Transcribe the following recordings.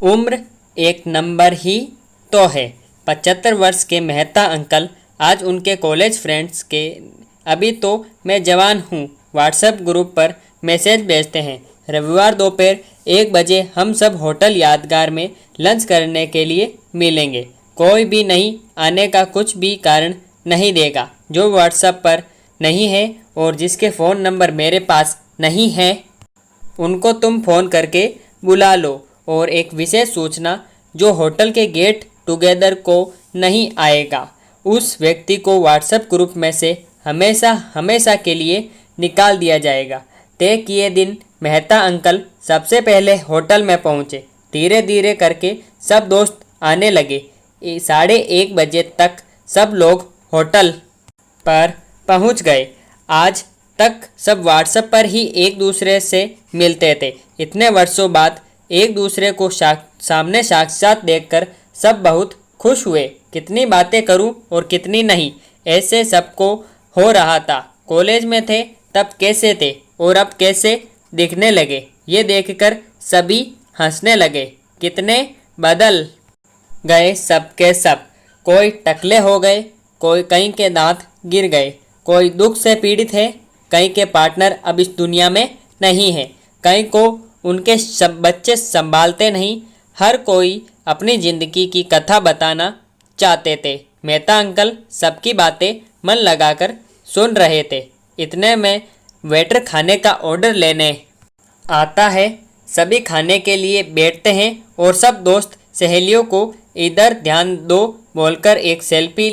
उम्र एक नंबर ही तो है। 75 वर्ष के मेहता अंकल आज उनके कॉलेज फ्रेंड्स के अभी तो मैं जवान हूँ व्हाट्सएप ग्रुप पर मैसेज भेजते हैं। रविवार दोपहर 1 बजे हम सब होटल यादगार में लंच करने के लिए मिलेंगे। कोई भी नहीं आने का कुछ भी कारण नहीं देगा। जो व्हाट्सएप पर नहीं है और जिसके फ़ोन नंबर मेरे पास नहीं है उनको तुम फ़ोन करके बुला लो। और एक विशेष सूचना, जो होटल के गेट टुगेदर को नहीं आएगा उस व्यक्ति को व्हाट्सएप ग्रुप में से हमेशा हमेशा के लिए निकाल दिया जाएगा। तय किए दिन मेहता अंकल सबसे पहले होटल में पहुंचे। धीरे धीरे करके सब दोस्त आने लगे। 1:30 बजे तक सब लोग होटल पर पहुंच गए। आज तक सब व्हाट्सएप पर ही एक दूसरे से मिलते थे। इतने वर्षों बाद एक दूसरे को सामने साक्षात देखकर सब बहुत खुश हुए। कितनी बातें करूं और कितनी नहीं, ऐसे सबको हो रहा था। कॉलेज में थे तब कैसे थे और अब कैसे दिखने लगे, ये देखकर सभी हंसने लगे। कितने बदल गए सब के सब। कोई टकले हो गए, कोई कहीं के दांत गिर गए, कोई दुख से पीड़ित है, कहीं के पार्टनर अब इस दुनिया में नहीं है, कहीं को उनके सब बच्चे संभालते नहीं। हर कोई अपनी ज़िंदगी की कथा बताना चाहते थे। मेहता अंकल सबकी बातें मन लगाकर सुन रहे थे। इतने में वेटर खाने का ऑर्डर लेने आता है। सभी खाने के लिए बैठते हैं और सब दोस्त सहेलियों को इधर ध्यान दो बोलकर एक सेल्फी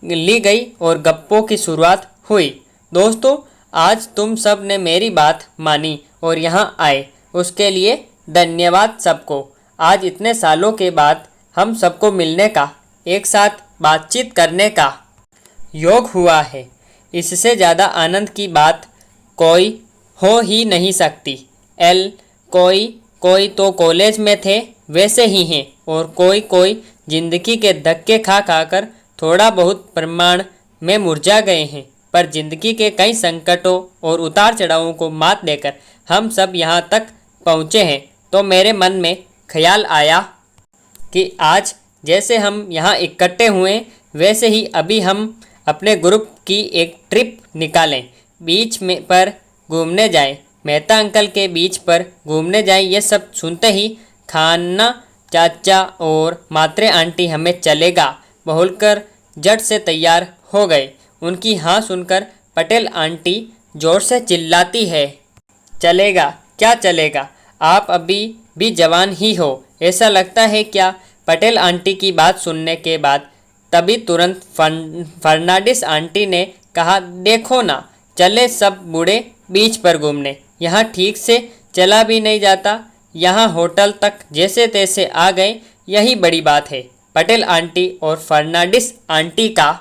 ली गई और गप्पों की शुरुआत हुई। दोस्तों, आज तुम सब ने मेरी बात मानी और यहाँ आए, उसके लिए धन्यवाद सबको। आज इतने सालों के बाद हम सबको मिलने का, एक साथ बातचीत करने का योग हुआ है। इससे ज़्यादा आनंद की बात कोई हो ही नहीं सकती। कोई तो कॉलेज में थे वैसे ही हैं और कोई ज़िंदगी के धक्के खा कर थोड़ा बहुत प्रमाण में मुरझा गए हैं। पर ज़िंदगी के कई संकटों और उतार चढ़ावों को मात देकर हम सब यहाँ तक पहुँचे हैं। तो मेरे मन में ख्याल आया कि आज जैसे हम यहाँ इकट्ठे हुए वैसे ही अभी हम अपने ग्रुप की एक ट्रिप निकालें, बीच में पर घूमने जाएं। मेहता अंकल के बीच पर घूमने जाएं। ये सब सुनते ही खाना चाचा और मात्रे आंटी हमें चलेगा बोलकर झट से तैयार हो गए। उनकी हाँ सुनकर पटेल आंटी जोर से चिल्लाती है, चलेगा क्या चलेगा, आप अभी भी जवान ही हो, ऐसा लगता है क्या। पटेल आंटी की बात सुनने के बाद तभी तुरंत फर्नांडिस आंटी ने कहा, देखो ना, चले सब बूढ़े बीच पर घूमने, यहाँ ठीक से चला भी नहीं जाता, यहाँ होटल तक जैसे तैसे आ गए, यही बड़ी बात है। पटेल आंटी और फर्नांडिस आंटी का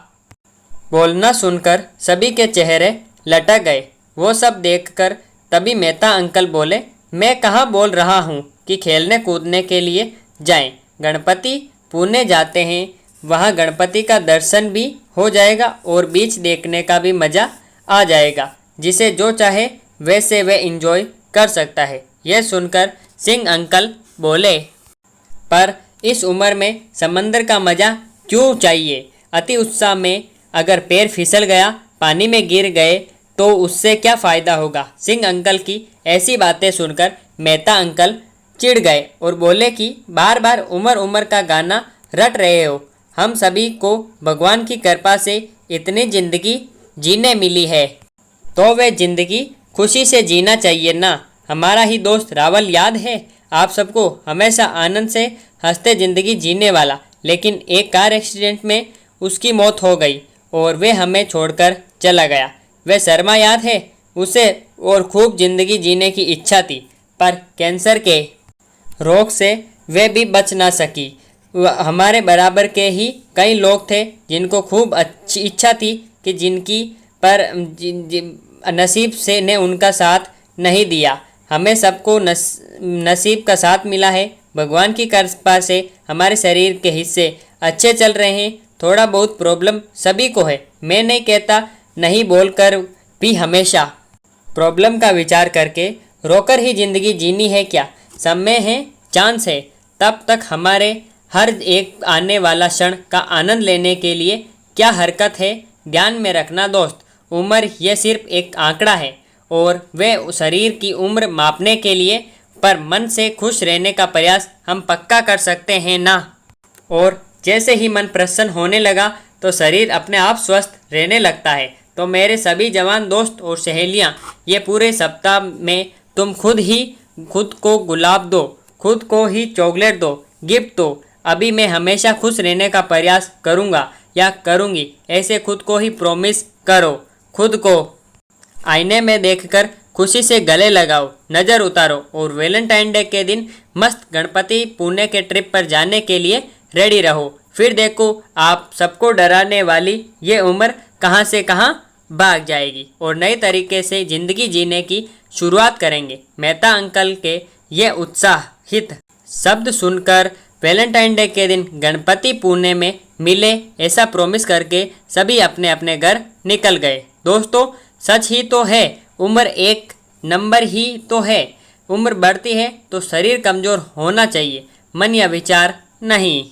बोलना सुनकर सभी के चेहरे लटक गए। वो सब देखकर तभी मेहता अंकल बोले, मैं कहाँ बोल रहा हूँ कि खेलने कूदने के लिए जाएं। गणपति पुणे जाते हैं, वहाँ गणपति का दर्शन भी हो जाएगा और बीच देखने का भी मज़ा आ जाएगा। जिसे जो चाहे वैसे वे एंजॉय कर सकता है। यह सुनकर सिंह अंकल बोले, पर इस उम्र में समंदर का मज़ा क्यों चाहिए। अति उत्साह में अगर पैर फिसल गया, पानी में गिर गए तो उससे क्या फ़ायदा होगा। सिंह अंकल की ऐसी बातें सुनकर मेहता अंकल चिढ़ गए और बोले कि बार बार उम्र का गाना रट रहे हो। हम सभी को भगवान की कृपा से इतनी ज़िंदगी जीने मिली है तो वे ज़िंदगी खुशी से जीना चाहिए ना। हमारा ही दोस्त रावल याद है आप सबको, हमेशा आनंद से हंसते ज़िंदगी जीने वाला, लेकिन एक कार एक्सीडेंट में उसकी मौत हो गई और वे हमें छोड़कर चला गया। वह शर्मा याद है उसे, और खूब ज़िंदगी जीने की इच्छा थी, पर कैंसर के रोग से वे भी बच ना सकी। हमारे बराबर के ही कई लोग थे जिनको खूब अच्छी इच्छा थी कि जिनकी पर नसीब से ने उनका साथ नहीं दिया। हमें सबको नसीब का साथ मिला है। भगवान की कृपा से हमारे शरीर के हिस्से अच्छे चल रहे हैं। थोड़ा बहुत प्रॉब्लम सभी को है, मैं नहीं कहता नहीं बोलकर भी हमेशा प्रॉब्लम का विचार करके रोकर ही ज़िंदगी जीनी है क्या। समय है, चांस है, तब तक हमारे हर एक आने वाला क्षण का आनंद लेने के लिए क्या हरकत है। ध्यान में रखना दोस्त, उम्र यह सिर्फ एक आंकड़ा है और वह शरीर की उम्र मापने के लिए, पर मन से खुश रहने का प्रयास हम पक्का कर सकते हैं ना। और जैसे ही मन प्रसन्न होने लगा तो शरीर अपने आप स्वस्थ रहने लगता है। तो मेरे सभी जवान दोस्त और सहेलियां, ये पूरे सप्ताह में तुम खुद को गुलाब दो, खुद को ही चॉकलेट दो, गिफ्ट दो। अभी मैं हमेशा खुश रहने का प्रयास करूँगा या करूँगी, ऐसे खुद को ही प्रॉमिस करो। खुद को आईने में देखकर खुशी से गले लगाओ, नज़र उतारो और वैलेंटाइन डे के दिन मस्त गणपति पुणे के ट्रिप पर जाने के लिए रेडी रहो। फिर देखो आप सबको डराने वाली ये उम्र कहाँ से कहाँ भाग जाएगी और नए तरीके से ज़िंदगी जीने की शुरुआत करेंगे। मेहता अंकल के ये उत्साहित शब्द सुनकर वैलेंटाइन डे के दिन गणपति पुणे में मिले, ऐसा प्रॉमिस करके सभी अपने अपने घर निकल गए। दोस्तों सच ही तो है, उम्र एक नंबर ही तो है। उम्र बढ़ती है तो शरीर कमज़ोर होना चाहिए, मन या विचार नहीं।